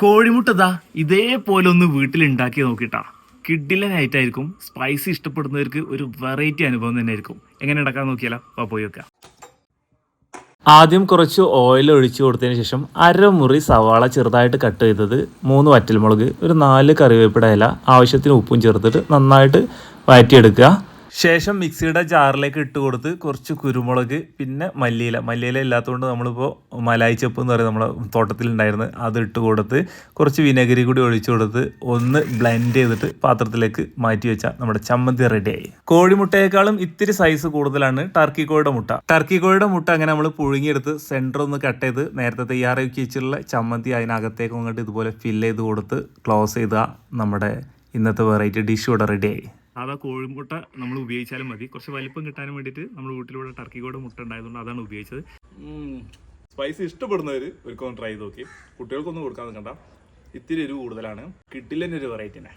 കോഴിമുട്ടതാ ഇതേപോലെ ഒന്ന് വീട്ടിൽ ഉണ്ടാക്കി നോക്കിട്ടാ കിഡിലനായിട്ടായിരിക്കും. സ്പൈസി ഇഷ്ടപ്പെടുന്നവർക്ക് ഒരു വെറൈറ്റി അനുഭവം തന്നെ ആയിരിക്കും. എങ്ങനെ ഉണ്ടാക്കാൻ നോക്കിയാലോ പോയി വെക്കാം. ആദ്യം കുറച്ച് ഓയിൽ ഒഴിച്ചു കൊടുത്തതിന് ശേഷം അരമുറി സവാള ചെറുതായിട്ട് കട്ട് ചെയ്തത്, 3 വറ്റൽമുളക്, ഒരു 4 കറിവേപ്പില ഇല, ആവശ്യത്തിന് ഉപ്പും ചേർത്തിട്ട് നന്നായിട്ട് വഴറ്റിയെടുക്കുക. ശേഷം മിക്സിയുടെ ജാറിലേക്ക് ഇട്ട് കൊടുത്ത് കുറച്ച് കുരുമുളക്, പിന്നെ മല്ലിയില ഇല്ലാത്തതുകൊണ്ട് നമ്മളിപ്പോൾ മലായി ചെപ്പ് എന്ന് പറയുന്നത് നമ്മളെ തോട്ടത്തിലുണ്ടായിരുന്നു, അത് ഇട്ട് കൊടുത്ത് കുറച്ച് വിനെഗരി കൂടി ഒഴിച്ചു കൊടുത്ത് ഒന്ന് ബ്ലെൻഡ് ചെയ്തിട്ട് പാത്രത്തിലേക്ക് മാറ്റി വെച്ചാൽ നമ്മുടെ ചമ്മന്തി റെഡിയായി. കോഴിമുട്ടയേക്കാളും ഇത്തിരി സൈസ് കൂടുതലാണ് ടർക്കി കോഴിയുടെ മുട്ട. അങ്ങനെ നമ്മൾ പുഴുങ്ങിയെടുത്ത് സെൻറ്റർ ഒന്ന് കട്ട് ചെയ്ത് നേരത്തെ തയ്യാറാക്കി വെച്ചിട്ടുള്ള ചമ്മന്തി അതിനകത്തേക്ക് അങ്ങോട്ട് ഇതുപോലെ ഫില്ല് ചെയ്ത് കൊടുത്ത് ക്ലോസ് ചെയ്താൽ നമ്മുടെ ഇന്നത്തെ വെറൈറ്റി ഡിഷ് ഇവിടെ റെഡിയായി. സാധാ കോഴിമുട്ട നമ്മൾ ഉപയോഗിച്ചാലും മതി. കുറച്ച് വലിപ്പം കിട്ടാനും വേണ്ടിയിട്ട് നമ്മൾ വീട്ടിലൂടെ ടർക്കി കോഴിയുടെ മുട്ട ഉണ്ടായതുകൊണ്ട് അതാണ് ഉപയോഗിച്ചത്. സ്പൈസി ഇഷ്ടപ്പെടുന്നവർ ഒരിക്കലും ട്രൈ ചെയ്ത് നോക്കി. കുട്ടികൾക്കൊന്നും കൊടുക്കാൻ നിൽക്കണ്ട, ഇത്തിരി എരിവ് കൂടുതലാണ്. കിട്ടില്ലെന്നൊരു വെറൈറ്റിനെ.